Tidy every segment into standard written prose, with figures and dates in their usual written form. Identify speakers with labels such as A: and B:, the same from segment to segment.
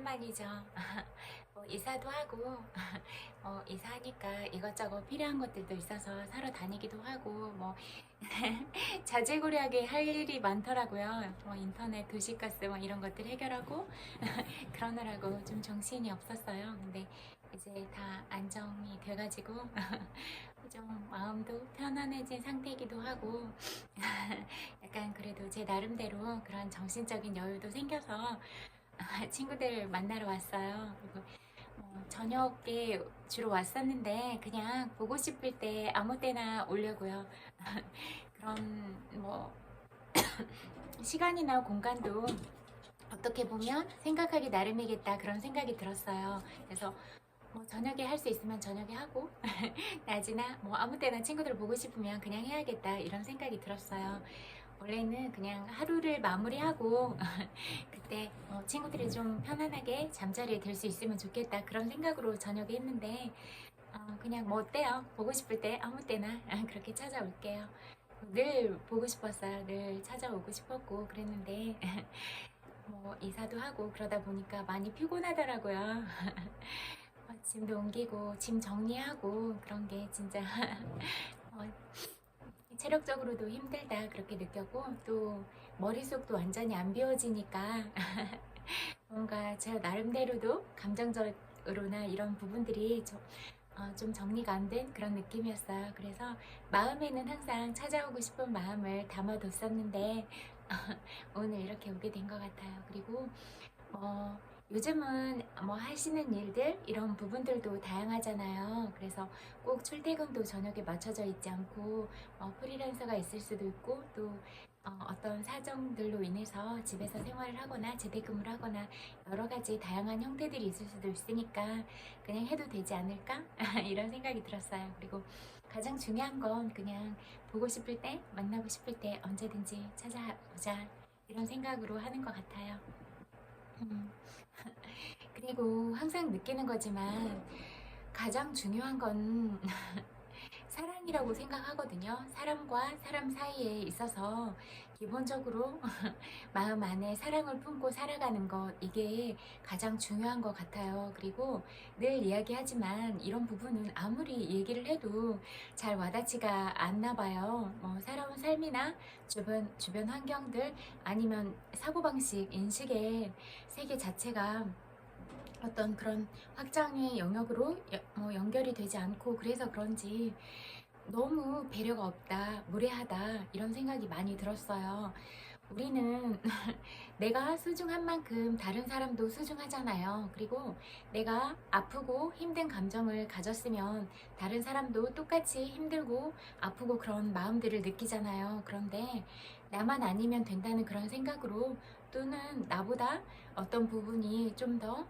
A: 오랜만이죠. 이사도 하고, 이사하니까 이것저것 필요한 것들도 있어서 사러 다니기도 하고, 자질구레하게 할 일이 많더라고요. 인터넷, 도시가스 이런 것들 해결하고, 그러느라고 좀 정신이 없었어요. 근데 이제 다 안정이 돼가지고, 좀 마음도 편안해진 상태이기도 하고, 약간 그래도 제 나름대로 그런 정신적인 여유도 생겨서, 친구들 만나러 왔어요. 그리고 저녁에 주로 왔었는데 그냥 보고 싶을 때 아무 때나 오려고요. 그런 시간이나 공간도 어떻게 보면 생각하기 나름이겠다 그런 생각이 들었어요. 그래서 저녁에 할 수 있으면 저녁에 하고 낮이나 아무 때나 친구들 보고 싶으면 그냥 해야겠다 이런 생각이 들었어요. 원래는 그냥 하루를 마무리하고 그때 친구들이 좀 편안하게 잠자리에 들 수 있으면 좋겠다 그런 생각으로 저녁에 했는데 그냥 어때요? 보고 싶을 때 아무 때나 그렇게 찾아올게요. 늘 보고 싶었어요. 늘 찾아오고 싶었고 그랬는데 이사도 하고 그러다 보니까 많이 피곤하더라고요. 짐도 옮기고 짐 정리하고 그런 게 진짜 어, 체력적으로도 힘들다 그렇게 느꼈고 또 머릿속도 완전히 안 비워지니까 뭔가 제 나름대로도 감정적으로나 이런 부분들이 좀 정리가 안 된 그런 느낌이었어요. 그래서 마음에는 항상 찾아오고 싶은 마음을 담아뒀었는데 오늘 이렇게 오게 된 것 같아요. 그리고 어, 요즘은 하시는 일들 이런 부분들도 다양하잖아요. 그래서 꼭 출퇴근도 저녁에 맞춰져 있지 않고 프리랜서가 있을 수도 있고 또 어떤 사정들로 인해서 집에서 생활을 하거나 재택근무를 하거나 여러 가지 다양한 형태들이 있을 수도 있으니까 그냥 해도 되지 않을까? 이런 생각이 들었어요. 그리고 가장 중요한 건 그냥 보고 싶을 때, 만나고 싶을 때 언제든지 찾아오자 이런 생각으로 하는 것 같아요. 음. 그리고 항상 느끼는 거지만 가장 중요한 건 사랑이라고 생각하거든요. 사람과 사람 사이에 있어서 기본적으로 마음 안에 사랑을 품고 살아가는 것, 이게 가장 중요한 것 같아요. 그리고 늘 이야기하지만 이런 부분은 아무리 얘기를 해도 잘 와닿지가 않나 봐요. 살아온 삶이나 주변 환경들 아니면 사고방식, 인식의 세계 자체가 어떤 그런 확장의 영역으로 연결이 되지 않고 그래서 그런지 너무 배려가 없다, 무례하다 이런 생각이 많이 들었어요. 우리는 내가 소중한 만큼 다른 사람도 소중하잖아요. 그리고 내가 아프고 힘든 감정을 가졌으면 다른 사람도 똑같이 힘들고 아프고 그런 마음들을 느끼잖아요. 그런데 나만 아니면 된다는 그런 생각으로 또는 나보다 어떤 부분이 좀더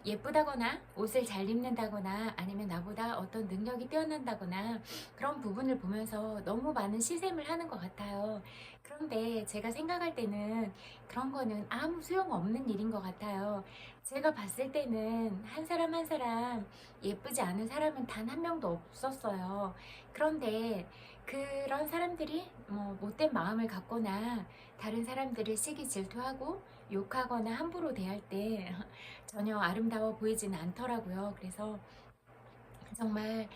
A: 예쁘다거나 옷을 잘 입는다거나 아니면 나보다 어떤 능력이 뛰어난다거나 그런 부분을 보면서 너무 많은 시샘을 하는 것 같아요. 그런데 제가 생각할 때는 그런 거는 아무 소용없는 일인 것 같아요. 제가 봤을 때는 한 사람 한 사람 예쁘지 않은 사람은 단 한 명도 없었어요. 그런데 그런 사람들이 못된 마음을 갖거나 다른 사람들을 시기 질투하고 욕하거나 함부로 대할 때 전혀 아름다워 보이지는 않더라고요. 그래서 정말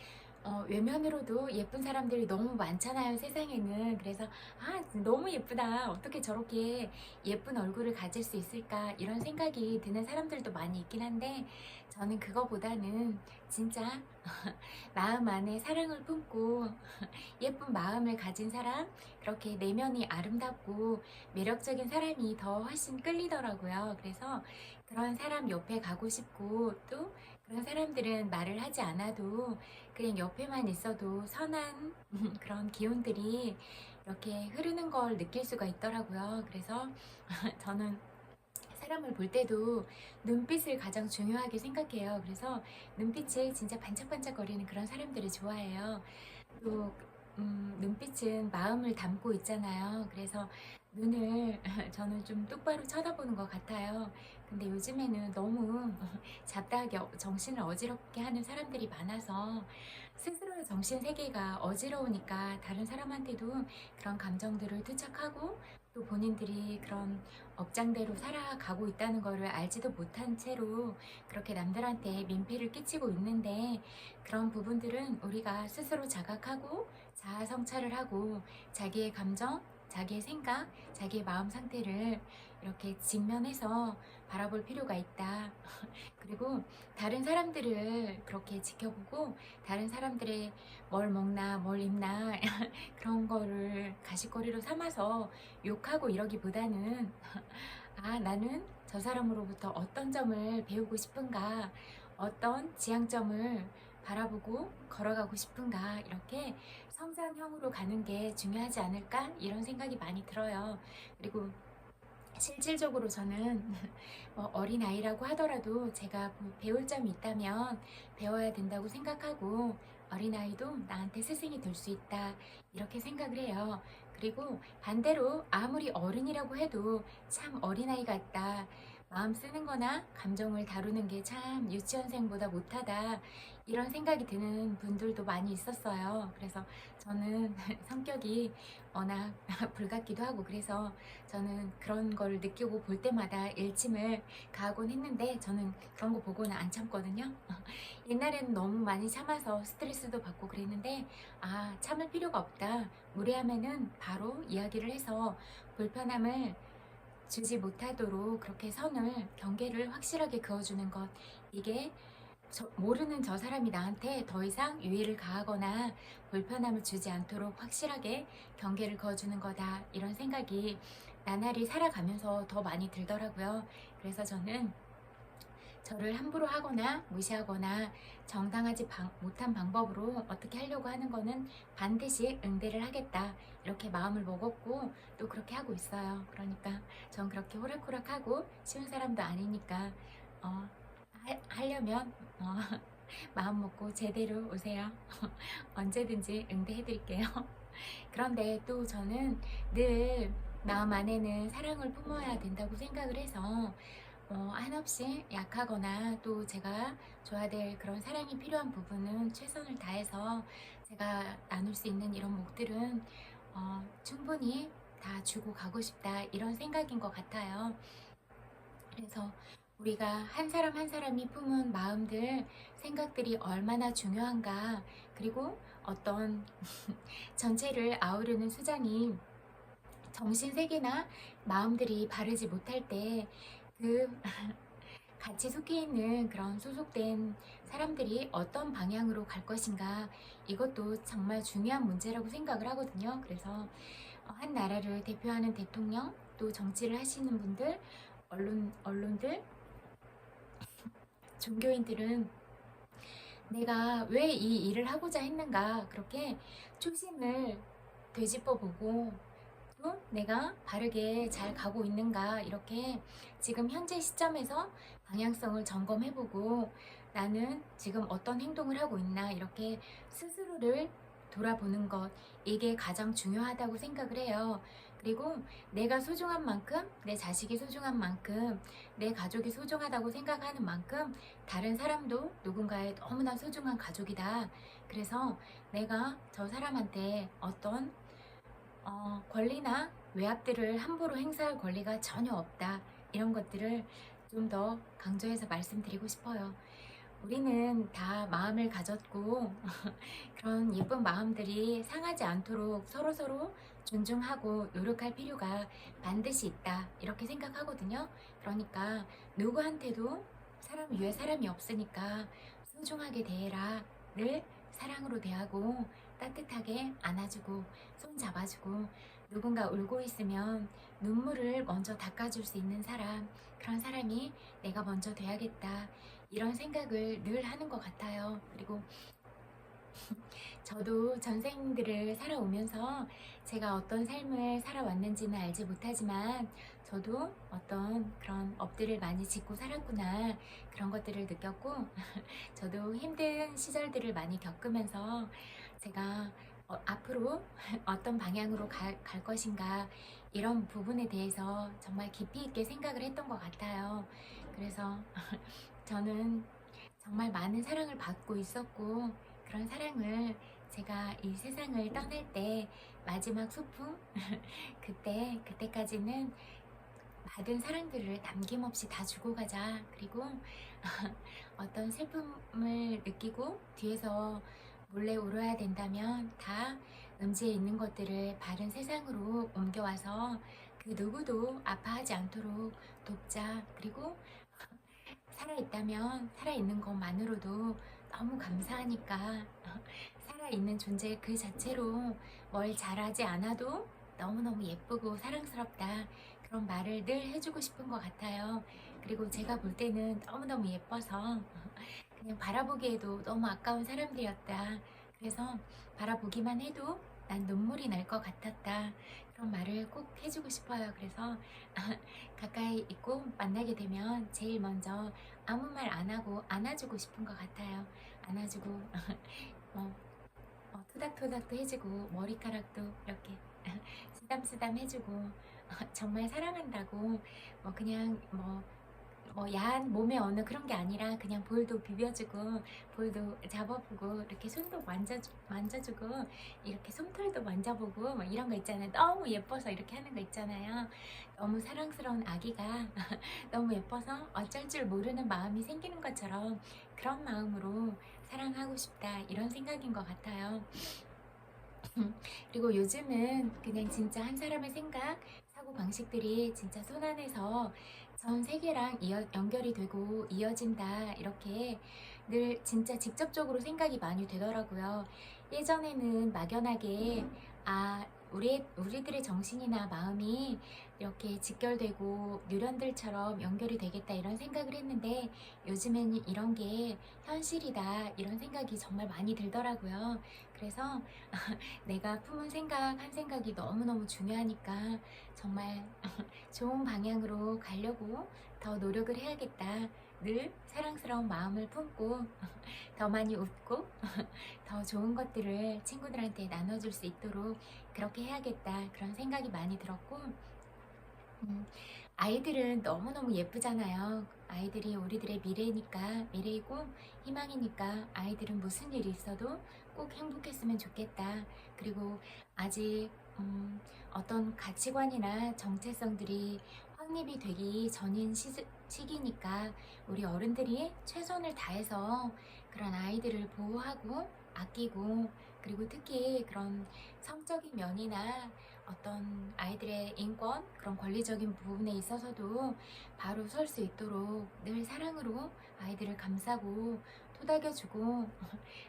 A: 외면으로도 예쁜 사람들이 너무 많잖아요, 세상에는. 그래서 너무 예쁘다. 어떻게 저렇게 예쁜 얼굴을 가질 수 있을까? 이런 생각이 드는 사람들도 많이 있긴 한데 저는 그거보다는 진짜 마음 안에 사랑을 품고 예쁜 마음을 가진 사람, 그렇게 내면이 아름답고 매력적인 사람이 더 훨씬 끌리더라고요. 그래서 그런 사람 옆에 가고 싶고 또 그런 사람들은 말을 하지 않아도 그냥 옆에만 있어도 선한 그런 기운들이 이렇게 흐르는 걸 느낄 수가 있더라고요. 그래서 저는 사람을 볼 때도 눈빛을 가장 중요하게 생각해요. 그래서 눈빛이 진짜 반짝반짝거리는 그런 사람들을 좋아해요. 또 눈빛은 마음을 담고 있잖아요. 그래서 눈을 저는 좀 똑바로 쳐다보는 것 같아요. 근데 요즘에는 너무 잡다하게 정신을 어지럽게 하는 사람들이 많아서 스스로의 정신 세계가 어지러우니까 다른 사람한테도 그런 감정들을 투척하고 또 본인들이 그런 업장대로 살아가고 있다는 거를 알지도 못한 채로 그렇게 남들한테 민폐를 끼치고 있는데, 그런 부분들은 우리가 스스로 자각하고 자아 성찰을 하고 자기의 감정, 자기의 생각, 자기의 마음 상태를 이렇게 직면해서 바라볼 필요가 있다. 그리고 다른 사람들을 그렇게 지켜보고 다른 사람들의 뭘 먹나 뭘 입나 그런 거를 가십거리로 삼아서 욕하고 이러기보다는 아, 나는 저 사람으로부터 어떤 점을 배우고 싶은가, 어떤 지향점을 바라보고 걸어가고 싶은가, 이렇게 성장형으로 가는 게 중요하지 않을까, 이런 생각이 많이 들어요. 그리고 실질적으로 저는 어린아이라고 하더라도 제가 배울 점이 있다면 배워야 된다고 생각하고, 어린아이도 나한테 스승이 될 수 있다, 이렇게 생각을 해요. 그리고 반대로 아무리 어른이라고 해도 참 어린아이 같다, 마음 쓰는 거나 감정을 다루는 게 참 유치원생보다 못하다, 이런 생각이 드는 분들도 많이 있었어요. 그래서 저는 성격이 워낙 불같기도 하고, 그래서 저는 그런 걸 느끼고 볼 때마다 일침을 가곤 했는데, 저는 그런 거 보고는 안 참거든요. 옛날에는 너무 많이 참아서 스트레스도 받고 그랬는데, 아, 참을 필요가 없다, 무례하면은 바로 이야기를 해서 불편함을 주지 못하도록 그렇게 선을, 경계를 확실하게 그어주는 것, 이게 모르는 저 사람이 나한테 더 이상 유의를 가하거나 불편함을 주지 않도록 확실하게 경계를 그어주는 거다, 이런 생각이 나날이 살아가면서 더 많이 들더라고요. 그래서 저는 저를 함부로 하거나 무시하거나 정당하지 못한 방법으로 어떻게 하려고 하는 거는 반드시 응대를 하겠다, 이렇게 마음을 먹었고 또 그렇게 하고 있어요. 그러니까 전 그렇게 호락호락하고 쉬운 사람도 아니니까 어, 하려면 마음 먹고 제대로 오세요. 언제든지 응대해드릴게요. 그런데 또 저는 늘 마음 안에는 사랑을 품어야 된다고 생각을 해서 한없이 약하거나 또 제가 줘야 될 그런 사랑이 필요한 부분은 최선을 다해서 제가 나눌 수 있는 이런 몫들은 충분히 다 주고 가고 싶다, 이런 생각인 것 같아요. 그래서 우리가 한 사람 한 사람이 품은 마음들, 생각들이 얼마나 중요한가, 그리고 어떤 전체를 아우르는 수장이 정신세계나 마음들이 바르지 못할 때 그 같이 속해 있는 그런 소속된 사람들이 어떤 방향으로 갈 것인가, 이것도 정말 중요한 문제라고 생각을 하거든요. 그래서 한 나라를 대표하는 대통령, 또 정치를 하시는 분들, 언론들, 종교인들은 내가 왜 이 일을 하고자 했는가, 그렇게 초심을 되짚어보고 또 내가 바르게 잘 가고 있는가, 이렇게 지금 현재 시점에서 방향성을 점검해보고 나는 지금 어떤 행동을 하고 있나, 이렇게 스스로를 돌아보는 것, 이게 가장 중요하다고 생각을 해요. 그리고 내가 소중한 만큼, 내 자식이 소중한 만큼, 내 가족이 소중하다고 생각하는 만큼 다른 사람도 누군가의 너무나 소중한 가족이다. 그래서 내가 저 사람한테 어떤 권리나 외압들을 함부로 행사할 권리가 전혀 없다, 이런 것들을 좀 더 강조해서 말씀드리고 싶어요. 우리는 다 마음을 가졌고 그런 예쁜 마음들이 상하지 않도록 서로서로 존중하고 노력할 필요가 반드시 있다, 이렇게 생각하거든요. 그러니까 누구한테도 사람 위에 사람이 없으니까 소중하게 대해라 를 사랑으로 대하고 따뜻하게 안아주고 손 잡아주고, 누군가 울고 있으면 눈물을 먼저 닦아줄 수 있는 사람, 그런 사람이 내가 먼저 돼야겠다, 이런 생각을 늘 하는 것 같아요. 그리고 저도 전생들을 살아오면서 제가 어떤 삶을 살아왔는지는 알지 못하지만 저도 어떤 그런 업들을 많이 짓고 살았구나, 그런 것들을 느꼈고 저도 힘든 시절들을 많이 겪으면서 제가 앞으로 어떤 방향으로 갈 것인가, 이런 부분에 대해서 정말 깊이 있게 생각을 했던 것 같아요. 그래서 저는 정말 많은 사랑을 받고 있었고 그런 사랑을 제가 이 세상을 떠날 때 마지막 소풍 그때까지는 받은 사랑들을 남김없이 다 주고 가자. 그리고 어떤 슬픔을 느끼고 뒤에서 몰래 울어야 된다면 다 음지에 있는 것들을 바른 세상으로 옮겨와서 그 누구도 아파하지 않도록 돕자. 그리고 살아있다면 살아있는 것만으로도 너무 감사하니까 살아있는 존재 그 자체로 뭘 잘하지 않아도 너무너무 예쁘고 사랑스럽다. 그런 말을 늘 해주고 싶은 것 같아요. 그리고 제가 볼 때는 너무너무 예뻐서 그냥 바라보기에도 너무 아까운 사람들이었다. 그래서 바라보기만 해도 난 눈물이 날 것 같았다. 그런 말을 꼭 해주고 싶어요. 그래서 가까이 있고 만나게 되면 제일 먼저 아무 말 안 하고 안아주고 싶은 것 같아요. 안아주고 토닥토닥도 해주고 머리카락도 이렇게 쓰담쓰담 해주고 정말 사랑한다고 그냥 야한 몸의 언어 그런 게 아니라 그냥 볼도 비벼주고 볼도 잡아보고 이렇게 손도 만져주고 이렇게 솜털도 만져보고 이런 거 있잖아요. 너무 예뻐서 이렇게 하는 거 있잖아요. 너무 사랑스러운 아기가 너무 예뻐서 어쩔 줄 모르는 마음이 생기는 것처럼 그런 마음으로 사랑하고 싶다 이런 생각인 것 같아요. 그리고 요즘은 그냥 진짜 한 사람의 생각, 사고 방식들이 진짜 손안에서 전 세계랑 연결이 되고 이어진다 이렇게 늘 진짜 직접적으로 생각이 많이 되더라고요. 예전에는 막연하게 우리들의 정신이나 마음이 이렇게 직결되고 뉴런들처럼 연결이 되겠다 이런 생각을 했는데 요즘에는 이런 게 현실이다 이런 생각이 정말 많이 들더라고요. 그래서 내가 품은 생각 한 생각이 너무너무 중요하니까 정말 좋은 방향으로 가려고 더 노력을 해야겠다. 늘 사랑스러운 마음을 품고 더 많이 웃고 더 좋은 것들을 친구들한테 나눠줄 수 있도록 그렇게 해야겠다. 그런 생각이 많이 들었고 아이들은 너무너무 예쁘잖아요. 아이들이 우리들의 미래이고 희망이니까 아이들은 무슨 일이 있어도 꼭 행복했으면 좋겠다. 그리고 아직 어떤 가치관이나 정체성들이 확립이 되기 전인 시기니까 우리 어른들이 최선을 다해서 그런 아이들을 보호하고 아끼고 그리고 특히 그런 성적인 면이나 어떤 아이들의 인권, 그런 권리적인 부분에 있어서도 바로 설 수 있도록 늘 사랑으로 아이들을 감싸고 토닥여주고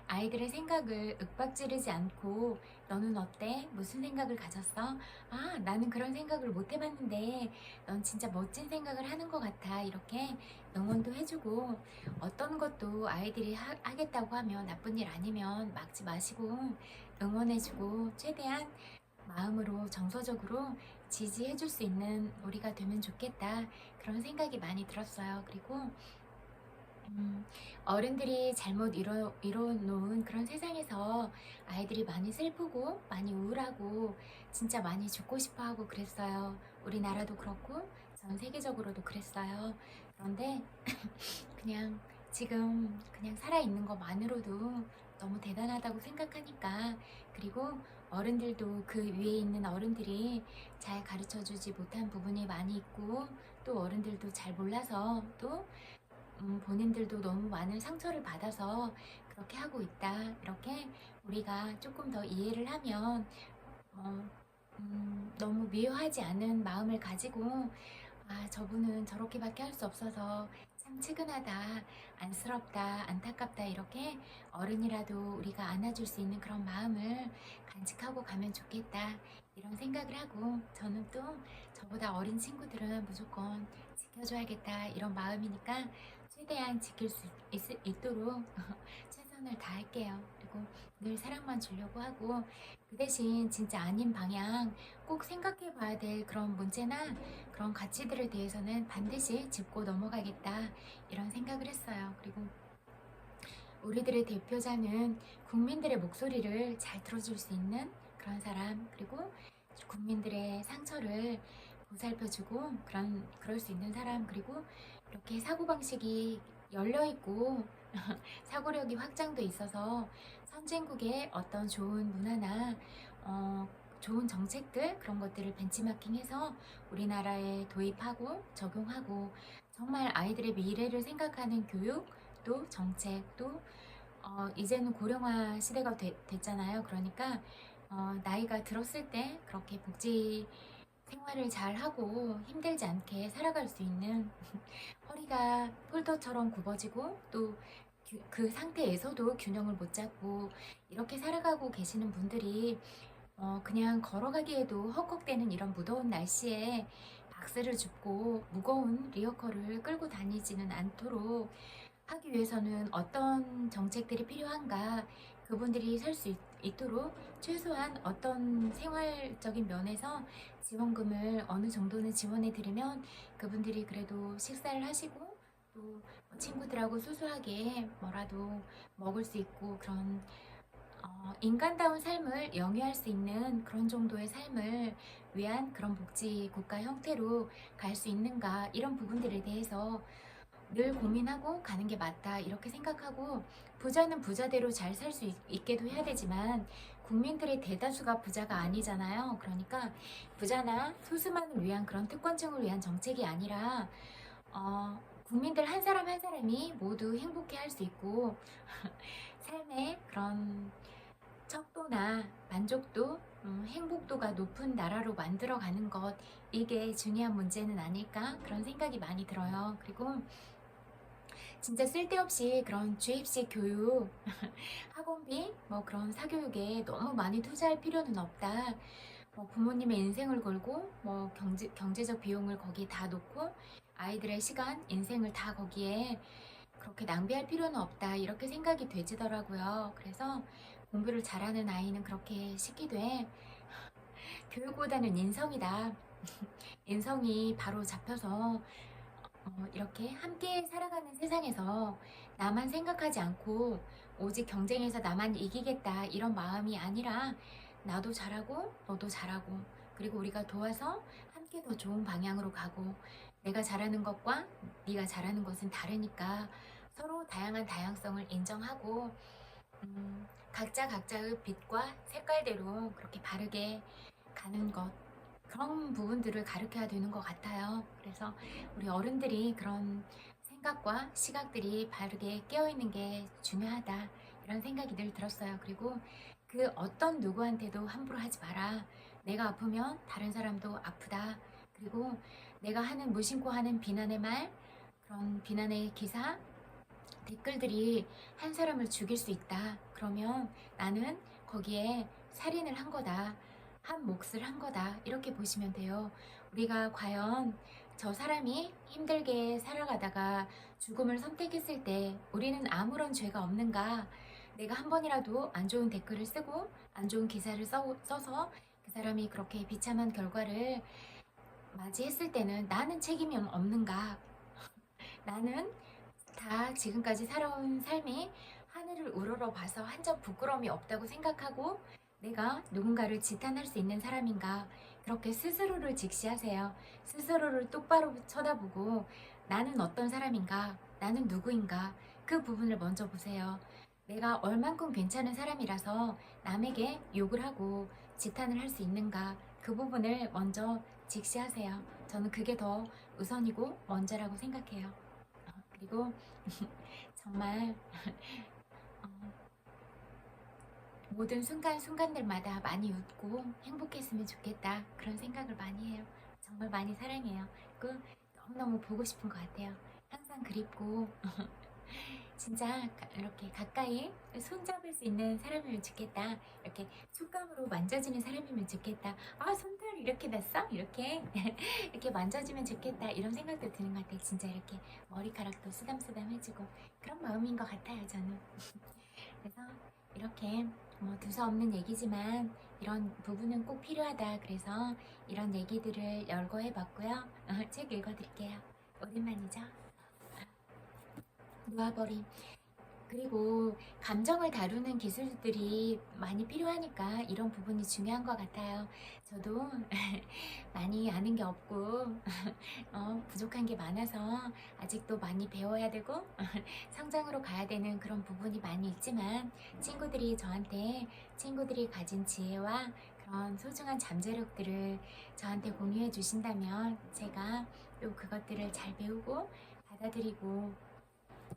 A: 아이들의 생각을 윽박지르지 않고 너는 어때? 무슨 생각을 가졌어? 나는 그런 생각을 못 해봤는데 넌 진짜 멋진 생각을 하는 것 같아. 이렇게 응원도 해주고 어떤 것도 아이들이 하겠다고 하면 나쁜 일 아니면 막지 마시고 응원해주고 최대한 마음으로 정서적으로 지지해줄 수 있는 우리가 되면 좋겠다 그런 생각이 많이 들었어요. 그리고 어른들이 잘못 이뤄놓은 그런 세상에서 아이들이 많이 슬프고 많이 우울하고 진짜 많이 죽고 싶어하고 그랬어요. 우리나라도 그렇고 전 세계적으로도 그랬어요. 그런데 지금 그냥 살아있는 것만으로도 너무 대단하다고 생각하니까 그리고 어른들도 그 위에 있는 어른들이 잘 가르쳐주지 못한 부분이 많이 있고 또 어른들도 잘 몰라서 또 본인들도 너무 많은 상처를 받아서 그렇게 하고 있다. 이렇게 우리가 조금 더 이해를 하면 너무 미워하지 않은 마음을 가지고 저분은 저렇게밖에 할 수 없어서 참 측은하다, 안쓰럽다, 안타깝다 이렇게 어른이라도 우리가 안아줄 수 있는 그런 마음을 간직하고 가면 좋겠다 이런 생각을 하고 저는 또 저보다 어린 친구들은 무조건 지켜줘야겠다 이런 마음이니까 최대한 지킬 수 있도록 최선을 다할게요. 그리고 늘 사랑만 주려고 하고 그 대신 진짜 아닌 방향 꼭 생각해 봐야 될 그런 문제나 그런 가치들에 대해서는 반드시 짚고 넘어가겠다 이런 생각을 했어요. 그리고 우리들의 대표자는 국민들의 목소리를 잘 들어줄 수 있는 그런 사람 그리고 국민들의 상처를 보살펴주고 그럴 수 있는 사람 그리고 이렇게 사고방식이 열려있고 사고력이 확장돼 있어서 선진국의 어떤 좋은 문화나 좋은 정책들 그런 것들을 벤치마킹해서 우리나라에 도입하고 적용하고 정말 아이들의 미래를 생각하는 교육 또 정책 또 이제는 고령화 시대가 됐잖아요. 그러니까 나이가 들었을 때 그렇게 복지 생활을 잘 하고 힘들지 않게 살아갈 수 있는 허리가 폴더처럼 굽어지고 또 그 상태에서도 균형을 못 잡고 이렇게 살아가고 계시는 분들이 그냥 걸어가기에도 헉헉대는 이런 무더운 날씨에 박스를 줍고 무거운 리어커를 끌고 다니지는 않도록 하기 위해서는 어떤 정책들이 필요한가 그분들이 살 수 있도록 최소한 어떤 생활적인 면에서 지원금을 어느 정도는 지원해 드리면 그분들이 그래도 식사를 하시고 또 친구들하고 소소하게 뭐라도 먹을 수 있고 그런 인간다운 삶을 영위할 수 있는 그런 정도의 삶을 위한 그런 복지 국가 형태로 갈 수 있는가 이런 부분들에 대해서 늘 고민하고 가는 게 맞다 이렇게 생각하고 부자는 부자대로 잘 살 수 있게도 해야 되지만 국민들의 대다수가 부자가 아니잖아요. 그러니까 부자나 소수만을 위한 그런 특권층을 위한 정책이 아니라 국민들 한 사람 한 사람이 모두 행복해 할 수 있고 삶의 그런 척도나 만족도, 행복도가 높은 나라로 만들어가는 것 이게 중요한 문제는 아닐까 그런 생각이 많이 들어요. 그리고 진짜 쓸데없이 그런 주입식 교육, 학원비, 뭐 그런 사교육에 너무 많이 투자할 필요는 없다. 부모님의 인생을 걸고 뭐 경제적 비용을 거기에 다 놓고 아이들의 시간, 인생을 다 거기에 그렇게 낭비할 필요는 없다 이렇게 생각이 되지더라고요. 그래서 공부를 잘하는 아이는 그렇게 시키되 교육보다는 인성이다. 인성이 바로 잡혀서 이렇게 함께 살아가는 세상에서 나만 생각하지 않고 오직 경쟁에서 나만 이기겠다 이런 마음이 아니라 나도 잘하고 너도 잘하고 그리고 우리가 도와서 함께 더 좋은 방향으로 가고 내가 잘하는 것과 네가 잘하는 것은 다르니까 서로 다양한 다양성을 인정하고 각자 각자의 빛과 색깔대로 그렇게 바르게 가는 것 그런 부분들을 가르쳐야 되는 것 같아요. 그래서 우리 어른들이 그런 생각과 시각들이 바르게 깨어있는 게 중요하다 이런 생각이 늘 들었어요. 그리고 그 어떤 누구한테도 함부로 하지 마라. 내가 아프면 다른 사람도 아프다. 그리고 내가 하는 무심코 하는 비난의 말 그런 비난의 기사 댓글들이 한 사람을 죽일 수 있다. 그러면 나는 거기에 살인을 한 거다. 한 몫을 한 거다. 이렇게 보시면 돼요. 우리가 과연 저 사람이 힘들게 살아가다가 죽음을 선택했을 때 우리는 아무런 죄가 없는가? 내가 한 번이라도 안 좋은 댓글을 쓰고 안 좋은 기사를 써서 그 사람이 그렇게 비참한 결과를 맞이했을 때는 나는 책임이 없는가? 나는 다 지금까지 살아온 삶이 하늘을 우러러봐서 한 점 부끄러움이 없다고 생각하고 내가 누군가를 지탄할 수 있는 사람인가 그렇게 스스로를 직시하세요. 스스로를 똑바로 쳐다보고 나는 어떤 사람인가 나는 누구인가 그 부분을 먼저 보세요. 내가 얼만큼 괜찮은 사람이라서 남에게 욕을 하고 지탄을 할 수 있는가 그 부분을 먼저 직시하세요. 저는 그게 더 우선이고 먼저라고 생각해요. 그리고 정말 모든 순간순간들마다 많이 웃고 행복했으면 좋겠다 그런 생각을 많이 해요. 정말 많이 사랑해요. 그 너무너무 보고 싶은 것 같아요. 항상 그립고 진짜 이렇게 가까이 손잡을 수 있는 사람이면 좋겠다. 이렇게 촉감으로 만져지는 사람이면 좋겠다. 아 손들 이렇게 났어? 이렇게 이렇게 만져주면 좋겠다. 이런 생각도 드는 것 같아요. 진짜 이렇게 머리카락도 쓰담쓰담해지고 그런 마음인 것 같아요. 저는. 그래서 이렇게 뭐 두서없는 얘기지만 이런 부분은 꼭 필요하다. 그래서 이런 얘기들을 열거해봤고요. 책 읽어드릴게요. 오랜만이죠? 놓아버린 그리고 감정을 다루는 기술들이 많이 필요하니까 이런 부분이 중요한 것 같아요. 저도 많이 아는 게 없고 부족한 게 많아서 아직도 많이 배워야 되고 성장으로 가야 되는 그런 부분이 많이 있지만 친구들이 저한테 친구들이 가진 지혜와 그런 소중한 잠재력들을 저한테 공유해 주신다면 제가 또 그것들을 잘 배우고 받아들이고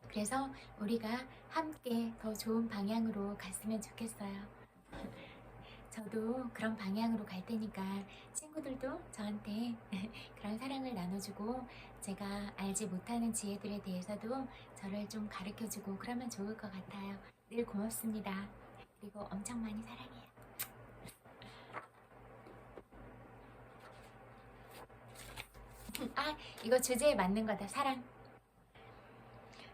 A: 그래서 우리가 함께 더 좋은 방향으로 갔으면 좋겠어요. 저도 그런 방향으로 갈 테니까 친구들도 저한테 그런 사랑을 나눠주고 제가 알지 못하는 지혜들에 대해서도 저를 좀 가르쳐주고 그러면 좋을 것 같아요. 늘 고맙습니다. 그리고 엄청 많이 사랑해요. 아, 이거 주제에 맞는 거다. 사랑.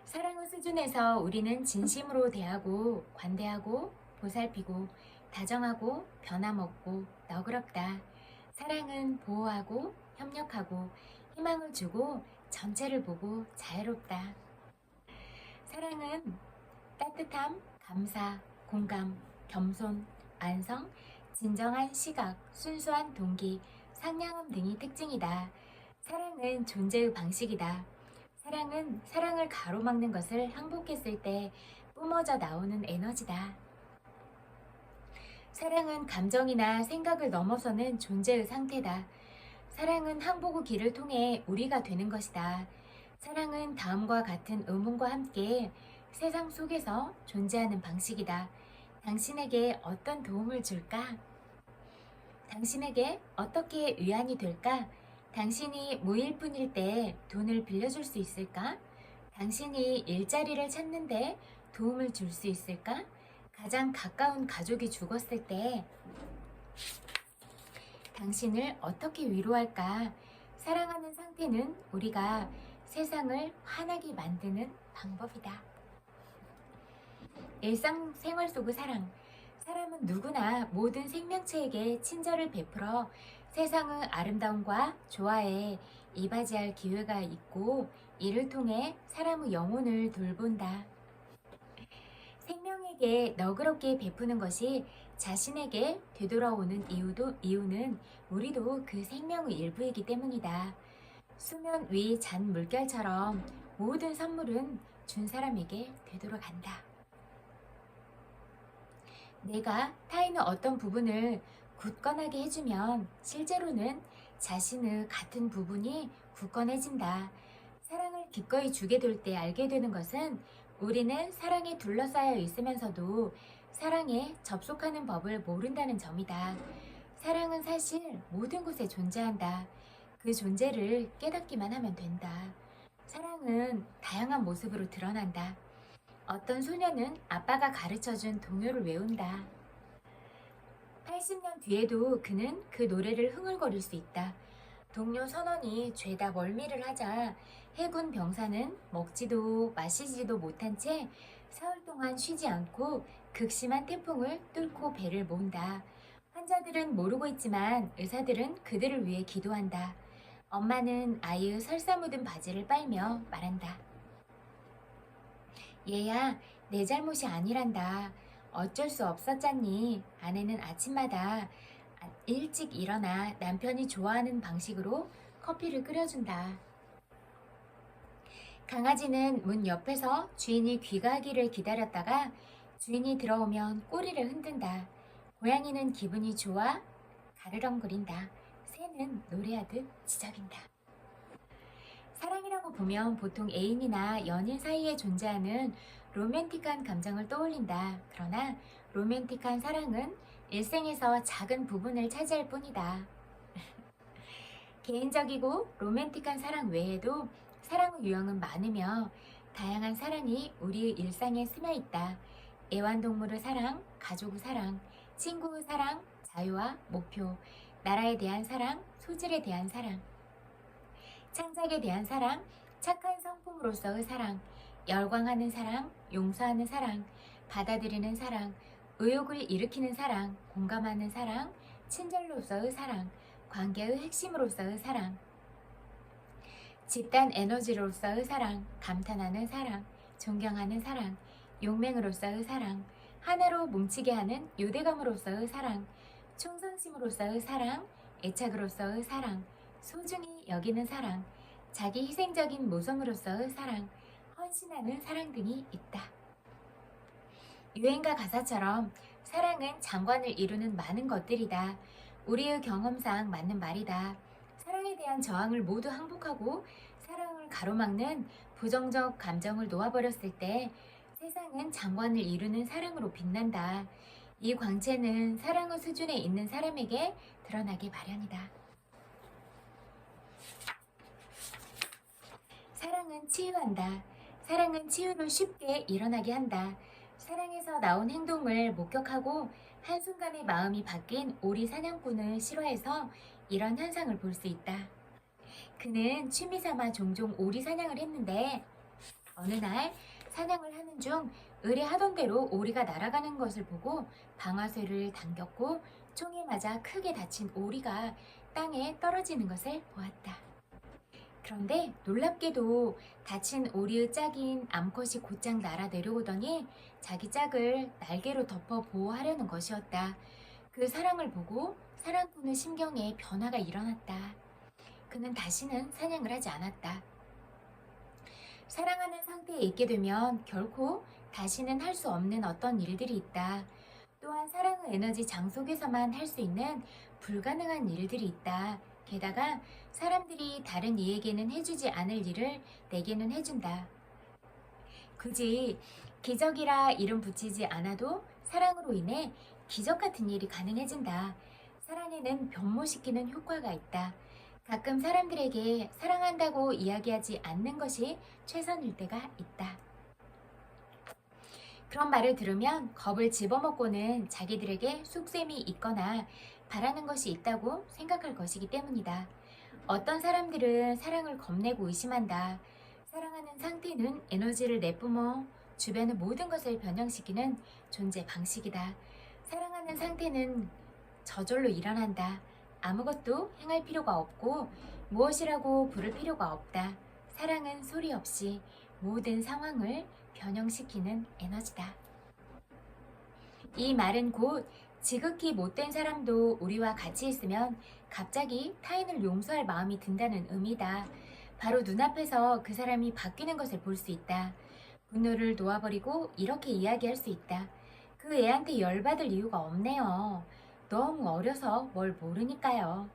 A: 사랑의 수준에서 우리는 진심으로 대하고 관대하고 보살피고 다정하고 변함없고 너그럽다. 사랑은 보호하고 협력하고 희망을 주고 전체를 보고 자유롭다. 사랑은 따뜻함, 감사, 공감, 겸손, 안성, 진정한 시각, 순수한 동기, 상냥함 등이 특징이다. 사랑은 존재의 방식이다. 사랑은 사랑을 가로막는 것을 항복했을 때 뿜어져 나오는 에너지다. 사랑은 감정이나 생각을 넘어서는 존재의 상태다. 사랑은 항복의 길을 통해 우리가 되는 것이다. 사랑은 다음과 같은 의문과 함께 세상 속에서 존재하는 방식이다. 당신에게 어떤 도움을 줄까? 당신에게 어떻게 위안이 될까? 당신이 무일 뿐일 때 돈을 빌려줄 수 있을까? 당신이 일자리를 찾는데 도움을 줄 수 있을까? 가장 가까운 가족이 죽었을 때 당신을 어떻게 위로할까? 사랑하는 상태는 우리가 세상을 환하게 만드는 방법이다. 일상생활 속의 사랑. 사람은 누구나 모든 생명체에게 친절을 베풀어 세상의 아름다움과 조화에 이바지할 기회가 있고 이를 통해 사람의 영혼을 돌본다. 생명에게 너그럽게 베푸는 것이 자신에게 되돌아오는 이유는 우리도 그 생명의 일부이기 때문이다. 수면 위 잔 물결처럼 모든 선물은 준 사람에게 되돌아간다. 내가 타인의 어떤 부분을 굳건하게 해주면 실제로는 자신의 같은 부분이 굳건해진다. 사랑을 기꺼이 주게 될 때 알게 되는 것은 우리는 사랑에 둘러싸여 있으면서도 사랑에 접속하는 법을 모른다는 점이다. 사랑은 사실 모든 곳에 존재한다. 그 존재를 깨닫기만 하면 된다. 사랑은 다양한 모습으로 드러난다. 어떤 소녀는 아빠가 가르쳐준 동요를 외운다. 80년 뒤에도 그는 그 노래를 흥얼거릴 수 있다. 동료 선원이 죄다 멀미를 하자 해군 병사는 먹지도 마시지도 못한 채 사흘 동안 쉬지 않고 극심한 태풍을 뚫고 배를 모은다. 환자들은 모르고 있지만 의사들은 그들을 위해 기도한다. 엄마는 아이의 설사 묻은 바지를 빨며 말한다. 얘야, 내 잘못이 아니란다. 어쩔 수 없었잖니. 아내는 아침마다 일찍 일어나 남편이 좋아하는 방식으로 커피를 끓여준다. 강아지는 문 옆에서 주인이 귀가하기를 기다렸다가 주인이 들어오면 꼬리를 흔든다. 고양이는 기분이 좋아 가르렁거린다. 새는 노래하듯 지저린다. 사랑이라고 보면 보통 애인이나 연인 사이에 존재하는 로맨틱한 감정을 떠올린다. 그러나 로맨틱한 사랑은 일생에서 작은 부분을 차지할 뿐이다. 개인적이고 로맨틱한 사랑 외에도 사랑의 유형은 많으며 다양한 사랑이 우리의 일상에 스며 있다. 애완동물의 사랑, 가족의 사랑, 친구의 사랑, 자유와 목표, 나라에 대한 사랑, 소질에 대한 사랑, 창작에 대한 사랑, 착한 성품으로서의 사랑, 열광하는 사랑, 용서하는 사랑, 받아들이는 사랑, 의욕을 일으키는 사랑, 공감하는 사랑, 친절로서의 사랑, 관계의 핵심으로서의 사랑, 집단 에너지로서의 사랑, 감탄하는 사랑, 존경하는 사랑, 용맹으로서의 사랑, 하나로 뭉치게 하는 유대감으로서의 사랑, 충성심으로서의 사랑, 애착으로서의 사랑, 소중히 여기는 사랑, 자기 희생적인 모성으로서의 사랑, 헌신하는 사랑 등이 있다. 유행가 가사처럼 사랑은 장관을 이루는 많은 것들이다. 우리의 경험상 맞는 말이다. 사랑에 대한 저항을 모두 항복하고 사랑을 가로막는 부정적 감정을 놓아버렸을 때 세상은 장관을 이루는 사랑으로 빛난다. 이 광채는 사랑의 수준에 있는 사람에게 드러나기 마련이다. 사랑은 치유한다. 사랑은 치유를 쉽게 일어나게 한다. 사랑에서 나온 행동을 목격하고 한순간에 마음이 바뀐 오리 사냥꾼을 싫어해서 이런 현상을 볼 수 있다. 그는 취미삼아 종종 오리 사냥을 했는데 어느 날 사냥을 하는 중 의뢰하던 대로 오리가 날아가는 것을 보고 방아쇠를 당겼고 총에 맞아 크게 다친 오리가 땅에 떨어지는 것을 보았다. 그런데 놀랍게도 다친 오리의 짝인 암컷이 곧장 날아 내려오더니 자기 짝을 날개로 덮어 보호하려는 것이었다. 그 사랑을 보고 사랑꾼의 심경에 변화가 일어났다. 그는 다시는 사냥을 하지 않았다. 사랑하는 상태에 있게 되면 결코 다시는 할 수 없는 어떤 일들이 있다. 또한 사랑의 에너지 장 속에서만 할 수 있는 불가능한 일들이 있다. 게다가 사람들이 다른 이에게는 해주지 않을 일을 내게는 해준다. 굳이 기적이라 이름 붙이지 않아도 사랑으로 인해 기적 같은 일이 가능해진다. 사랑에는 변모시키는 효과가 있다. 가끔 사람들에게 사랑한다고 이야기하지 않는 것이 최선일 때가 있다. 그런 말을 들으면 겁을 집어먹고는 자기들에게 쑥셈이 있거나 바라는 것이 있다고 생각할 것이기 때문이다. 어떤 사람들은 사랑을 겁내고 의심한다. 사랑하는 상태는 에너지를 내뿜어 주변의 모든 것을 변형시키는 존재 방식이다. 사랑하는 상태는 저절로 일어난다. 아무것도 행할 필요가 없고 무엇이라고 부를 필요가 없다. 사랑은 소리 없이 모든 상황을 변형시키는 에너지다. 이 말은 곧 지극히 못된 사람도 우리와 같이 있으면 갑자기 타인을 용서할 마음이 든다는 의미다. 바로 눈앞에서 그 사람이 바뀌는 것을 볼 수 있다. 분노를 놓아버리고 이렇게 이야기할 수 있다. 그 애한테 열받을 이유가 없네요. 너무 어려서 뭘 모르니까요.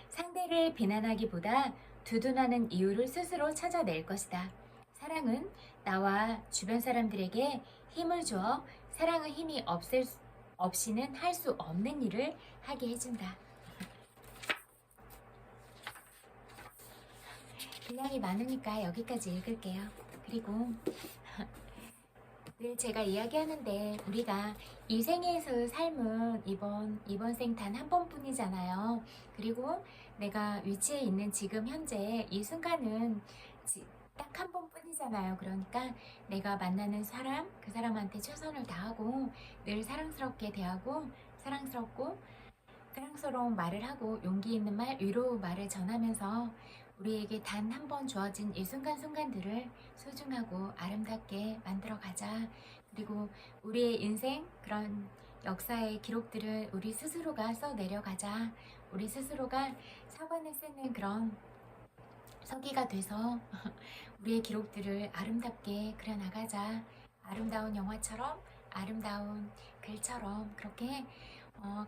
A: 상대를 비난하기보다 두둔하는 이유를 스스로 찾아낼 것이다. 사랑은 나와 주변 사람들에게 힘을 주어 사랑의 힘이 없이는 할 수 없는 일을 하게 해준다. 분량이 많으니까 여기까지 읽을게요. 그리고 늘 제가 이야기하는데 우리가 이 생에서의 삶은 이번 생 단 한 번뿐이잖아요. 그리고 내가 위치에 있는 지금 현재 이 순간은 딱 한 번뿐이잖아요. 그러니까 내가 만나는 사람, 그 사람한테 최선을 다하고 늘 사랑스럽게 대하고 사랑스러운 말을 하고 용기 있는 말, 위로 말을 전하면서 우리에게 단 한 번 주어진 이 순간순간들을 소중하고 아름답게 만들어 가자. 그리고 우리의 인생 그런 역사의 기록들을 우리 스스로가 써내려가자. 우리 스스로가 사관을 쓰는 그런 서기가 돼서 우리의 기록들을 아름답게 그려나가자. 아름다운 영화처럼, 아름다운 글처럼 그렇게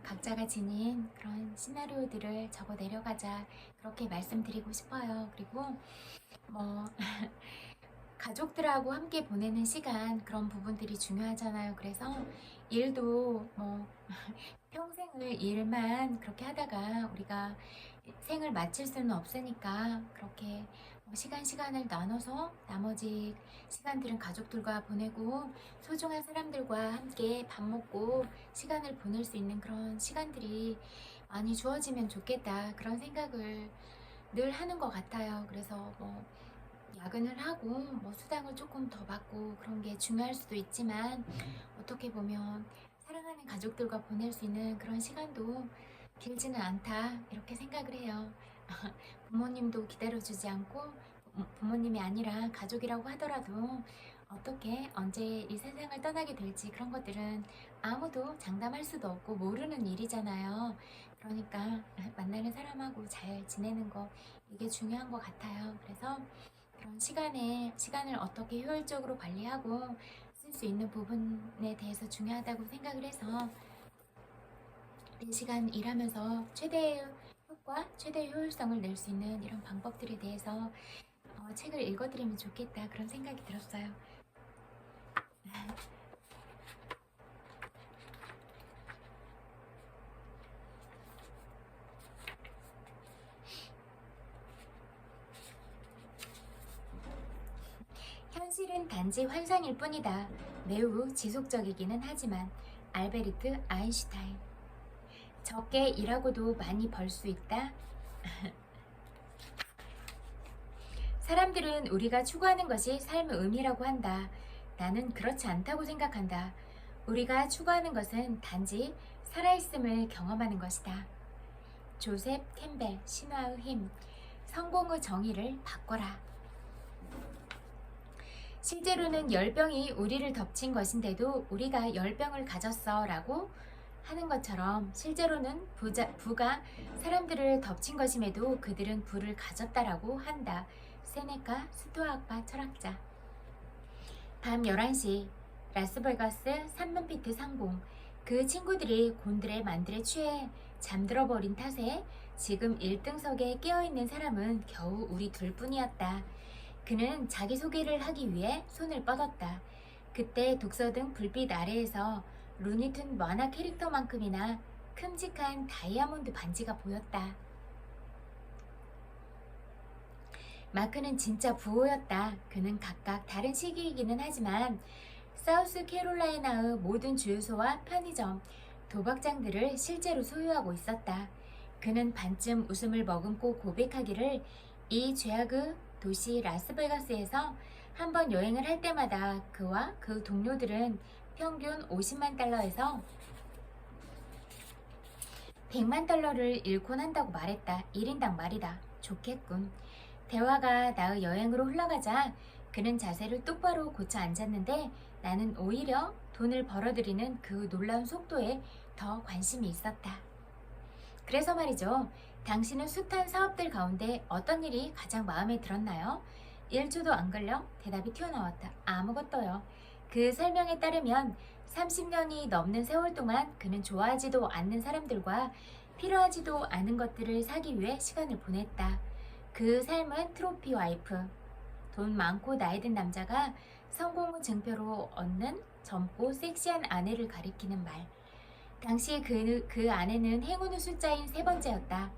A: 각자가 지닌 그런 시나리오들을 적어 내려가자. 그렇게 말씀드리고 싶어요. 그리고 가족들하고 함께 보내는 시간, 그런 부분들이 중요하잖아요. 그래서 일도 평생을 일만 그렇게 하다가 우리가 생을 마칠 수는 없으니까 그렇게 시간을 나눠서 나머지 시간들은 가족들과 보내고 소중한 사람들과 함께 밥 먹고 시간을 보낼 수 있는 그런 시간들이 많이 주어지면 좋겠다. 그런 생각을 늘 하는 것 같아요. 그래서 야근을 하고 수당을 조금 더 받고 그런 게 중요할 수도 있지만 어떻게 보면 사랑하는 가족들과 보낼 수 있는 그런 시간도 길지는 않다. 이렇게 생각을 해요. 부모님도 기다려주지 않고 부모님이 아니라 가족이라고 하더라도 어떻게 언제 이 세상을 떠나게 될지 그런 것들은 아무도 장담할 수도 없고 모르는 일이잖아요. 그러니까 만나는 사람하고 잘 지내는 거 이게 중요한 것 같아요. 그래서 그런 시간을 어떻게 효율적으로 관리하고 쓸 수 있는 부분에 대해서 중요하다고 생각을 해서 이 시간 일하면서 최대의 효과, 최대의 효율성을 낼 수 있는 이런 방법들에 대해서 책을 읽어드리면 좋겠다 그런 생각이 들었어요. 현실은 단지 환상일 뿐이다. 매우 지속적이기는 하지만 알베르트 아인슈타인. 적게 일하고도 많이 벌 수 있다. 사람들은 우리가 추구하는 것이 삶의 의미라고 한다. 나는 그렇지 않다고 생각한다. 우리가 추구하는 것은 단지 살아있음을 경험하는 것이다. 조셉 캠벨, 신화의 힘. 성공의 정의를 바꿔라. 실제로는 열병이 우리를 덮친 것인데도 우리가 열병을 가졌어 라고 하는 것처럼 실제로는 부가 사람들을 덮친 것임에도 그들은 부를 가졌다라고 한다. 세네카 스토아학파 철학자. 밤 11시 라스베가스 3만 피트 상공. 그 친구들이 곤드레 만들에 취해 잠들어버린 탓에 지금 1등석에 깨어있는 사람은 겨우 우리 둘뿐이었다. 그는 자기소개를 하기 위해 손을 뻗었다. 그때 독서등 불빛 아래에서 루니툰 만화 캐릭터만큼이나 큼직한 다이아몬드 반지가 보였다. 마크는 진짜 부호였다. 그는 각각 다른 시기이기는 하지만 사우스 캐롤라이나의 모든 주유소와 편의점, 도박장들을 실제로 소유하고 있었다. 그는 반쯤 웃음을 머금고 고백하기를 이 죄악의 도시 라스베가스에서 한 번 여행을 할 때마다 그와 그 동료들은 평균 50만 달러에서 100만 달러를 잃곤 한다고 말했다. 1인당 말이다. 좋겠군. 대화가 나의 여행으로 흘러가자 그는 자세를 똑바로 고쳐 앉았는데 나는 오히려 돈을 벌어들이는 그 놀라운 속도에 더 관심이 있었다. 그래서 말이죠. 당신은 숱한 사업들 가운데 어떤 일이 가장 마음에 들었나요? 1초도 안 걸려 대답이 튀어나왔다. 아무것도요. 그 설명에 따르면 30년이 넘는 세월 동안 그는 좋아하지도 않는 사람들과 필요하지도 않은 것들을 사기 위해 시간을 보냈다. 그 삶은 트로피 와이프, 돈 많고 나이든 남자가 성공의 증표로 얻는 젊고 섹시한 아내를 가리키는 말. 당시 그 아내는 행운의 숫자인 3번째였다.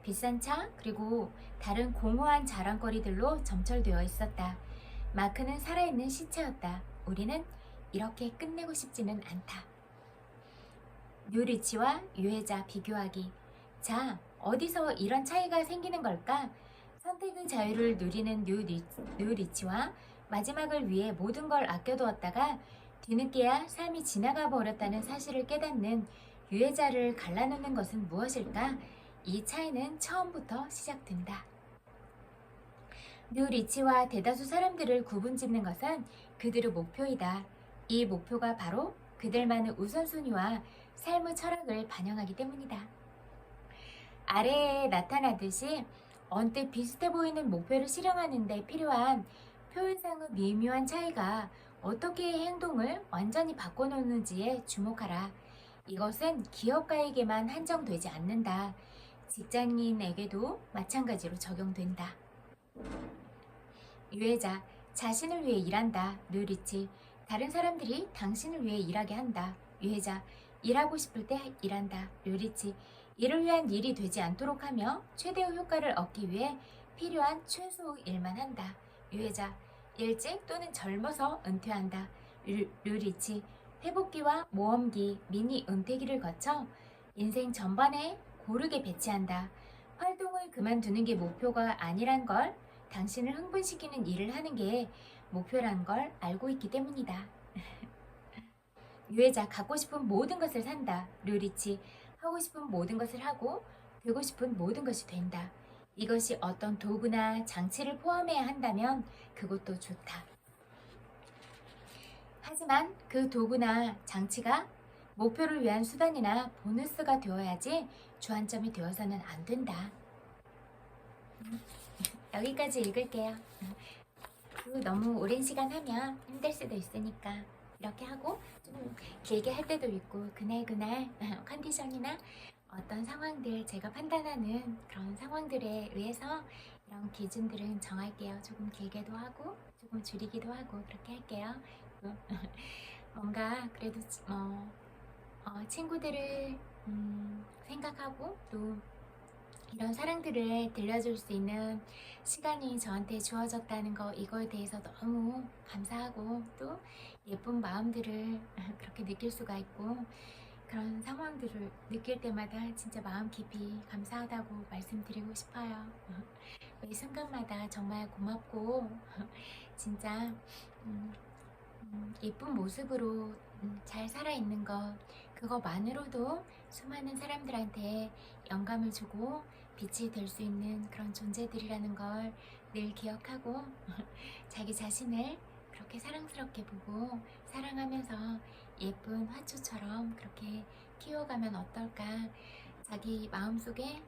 A: 비싼 차 그리고 다른 공허한 자랑거리들로 점철되어 있었다. 마크는 살아있는 시체였다. 우리는 이렇게 끝내고 싶지는 않다. 뉴리치와 유해자 비교하기. 자, 어디서 이런 차이가 생기는 걸까? 선택의 자유를 누리는 뉴리치와 마지막을 위해 모든 걸 아껴두었다가 뒤늦게야 삶이 지나가 버렸다는 사실을 깨닫는 유해자를 갈라놓는 것은 무엇일까? 이 차이는 처음부터 시작된다. 뉴리치와 대다수 사람들을 구분짓는 것은 그들의 목표이다. 이 목표가 바로 그들만의 우선순위와 삶의 철학을 반영하기 때문이다. 아래에 나타나듯이 언뜻 비슷해 보이는 목표를 실행하는 데 필요한 표현상의 미묘한 차이가 어떻게 행동을 완전히 바꿔놓는지에 주목하라. 이것은 기업가에게만 한정되지 않는다. 직장인에게도 마찬가지로 적용된다. 유해자, 자신을 위해 일한다. 뉴리치, 다른 사람들이 당신을 위해 일하게 한다. 유해자, 일하고 싶을 때 일한다. 뉴리치, 이를 위한 일이 되지 않도록 하며 최대의 효과를 얻기 위해 필요한 최소의 일만 한다. 유해자, 일찍 또는 젊어서 은퇴한다. 뉴리치, 회복기와 모험기, 미니 은퇴기를 거쳐 인생 전반에 고르게 배치한다. 활동을 그만두는 게 목표가 아니란 걸, 당신을 흥분시키는 일을 하는 게 목표란 걸 알고 있기 때문이다. 유해자, 갖고 싶은 모든 것을 산다. 류리치, 하고 싶은 모든 것을 하고 되고 싶은 모든 것이 된다. 이것이 어떤 도구나 장치를 포함해야 한다면 그것도 좋다. 하지만 그 도구나 장치가 목표를 위한 수단이나 보너스가 되어야지 주안점이 되어서는 안 된다. 여기까지 읽을게요. 너무 오랜 시간 하면 힘들 수도 있으니까 이렇게 하고 좀 길게 할 때도 있고 그날그날 컨디션이나 어떤 상황들 제가 판단하는 그런 상황들에 의해서 이런 기준들은 정할게요. 조금 길게도 하고 조금 줄이기도 하고 그렇게 할게요. 뭔가 그래도 친구들을 생각하고 또 이런 사랑들을 들려줄 수 있는 시간이 저한테 주어졌다는 거, 이거에 대해서 너무 감사하고 또 예쁜 마음들을 그렇게 느낄 수가 있고 그런 상황들을 느낄 때마다 진짜 마음 깊이 감사하다고 말씀드리고 싶어요. 매 순간마다 정말 고맙고 진짜 예쁜 모습으로 잘 살아있는 것, 그거만으로도 수많은 사람들한테 영감을 주고 빛이 될 수 있는 그런 존재들이라는 걸 늘 기억하고 자기 자신을 그렇게 사랑스럽게 보고 사랑하면서 예쁜 화초처럼 그렇게 키워가면 어떨까. 자기 마음속에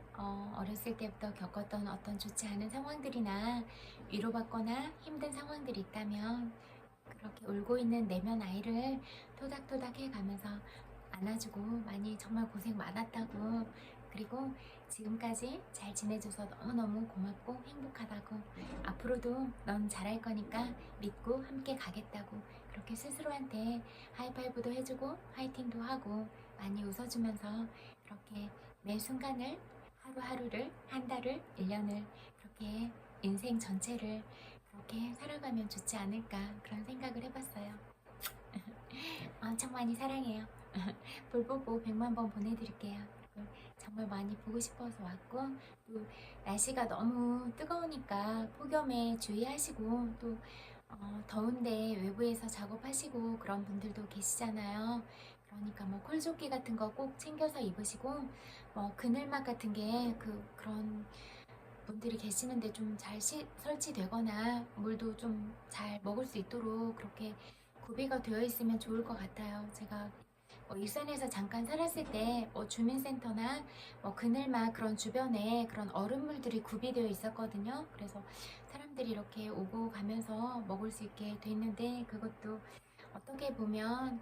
A: 어렸을 때부터 겪었던 어떤 좋지 않은 상황들이나 위로받거나 힘든 상황들이 있다면 그렇게 울고 있는 내면 아이를 토닥토닥 해가면서 안아주고 많이 정말 고생 많았다고, 그리고 지금까지 잘 지내줘서 너무너무 고맙고 행복하다고, 앞으로도 넌 잘할 거니까 믿고 함께 가겠다고 그렇게 스스로한테 하이파이브도 해주고 화이팅도 하고 많이 웃어주면서 그렇게 매 순간을, 하루하루를, 한 달을, 1년을 그렇게 인생 전체를 그렇게 살아가면 좋지 않을까 그런 생각을 해봤어요. 엄청 많이 사랑해요. 볼뽀뽀 100만 번 보내드릴게요. 그리고 정말 많이 보고 싶어서 왔고 또 날씨가 너무 뜨거우니까 폭염에 주의하시고 또 더운데 외부에서 작업하시고 그런 분들도 계시잖아요. 그러니까 뭐 콜조끼 같은 거 꼭 챙겨서 입으시고 뭐 그늘막 같은 게 그런 분들이 계시는데 좀 잘 설치되거나 물도 좀 잘 먹을 수 있도록 그렇게 구비가 되어 있으면 좋을 것 같아요. 제가 일산에서 잠깐 살았을 때 주민센터나 그늘막 그런 주변에 그런 얼음물들이 구비되어 있었거든요. 그래서 사람들이 이렇게 오고 가면서 먹을 수 있게 돼 있는데 그것도 어떻게 보면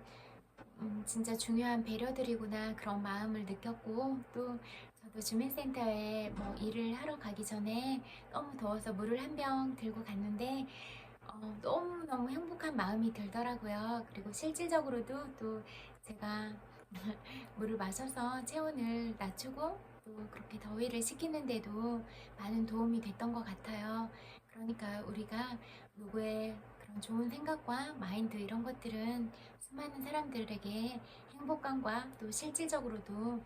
A: 진짜 중요한 배려들이구나 그런 마음을 느꼈고, 또 저도 주민센터에 일을 하러 가기 전에 너무 더워서 물을 한 병 들고 갔는데 너무너무 행복한 마음이 들더라고요. 그리고 실질적으로도 또 제가 물을 마셔서 체온을 낮추고 또 그렇게 더위를 식히는데도 많은 도움이 됐던 것 같아요. 그러니까 우리가 누구의 그런 좋은 생각과 마인드 이런 것들은 수많은 사람들에게 행복감과 또 실질적으로도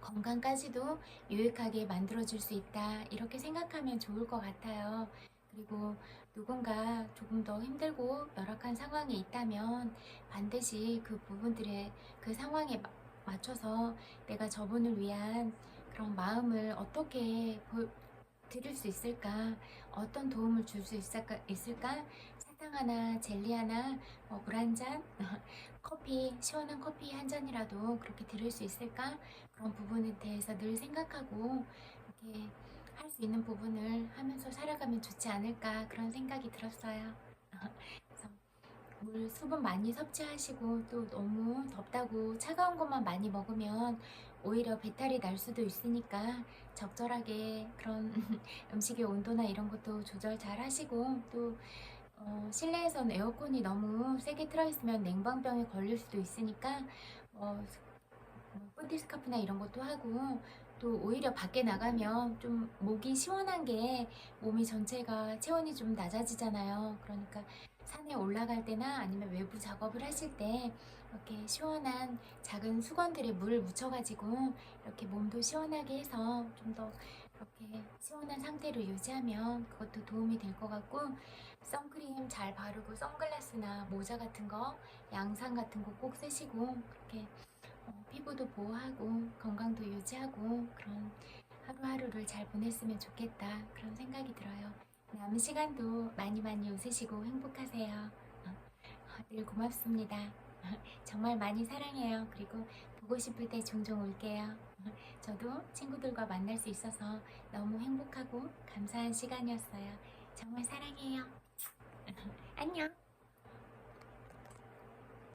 A: 건강까지도 유익하게 만들어줄 수 있다, 이렇게 생각하면 좋을 것 같아요. 그리고 누군가 조금 더 힘들고 열악한 상황에 있다면 반드시 그 부분들의 그 상황에 맞춰서 내가 저분을 위한 그런 마음을 어떻게 드릴 수 있을까, 어떤 도움을 줄 수 있을까, 사탕 하나, 젤리 하나, 물 한 잔, 커피, 시원한 커피 한 잔이라도 그렇게 드릴 수 있을까, 그런 부분에 대해서 늘 생각하고 이렇게 할 수 있는 부분을 하면서 살아가면 좋지 않을까 그런 생각이 들었어요. 그래서 물 수분 많이 섭취하시고 또 너무 덥다고 차가운 것만 많이 먹으면 오히려 배탈이 날 수도 있으니까 적절하게 그런 음식의 온도나 이런 것도 조절 잘 하시고, 또 실내에서는 에어컨이 너무 세게 틀어있으면 냉방병에 걸릴 수도 있으니까 펀디스카프나 이런 것도 하고, 또 오히려 밖에 나가면 좀 목이 시원한 게 몸이 전체가 체온이 좀 낮아지잖아요. 그러니까 산에 올라갈 때나 아니면 외부 작업을 하실 때 이렇게 시원한 작은 수건들에 물을 묻혀가지고 이렇게 몸도 시원하게 해서 좀 더 이렇게 시원한 상태로 유지하면 그것도 도움이 될 것 같고, 선크림 잘 바르고 선글라스나 모자 같은 거, 양산 같은 거 꼭 쓰시고 그렇게 피부도 보호하고 건강도 유지하고 그런 하루하루를 잘 보냈으면 좋겠다 그런 생각이 들어요. 남은 시간도 많이 많이 웃으시고 행복하세요. 늘 고맙습니다. 정말 많이 사랑해요. 그리고 보고 싶을 때 종종 올게요. 저도 친구들과 만날 수 있어서 너무 행복하고 감사한 시간이었어요. 정말 사랑해요. 안녕.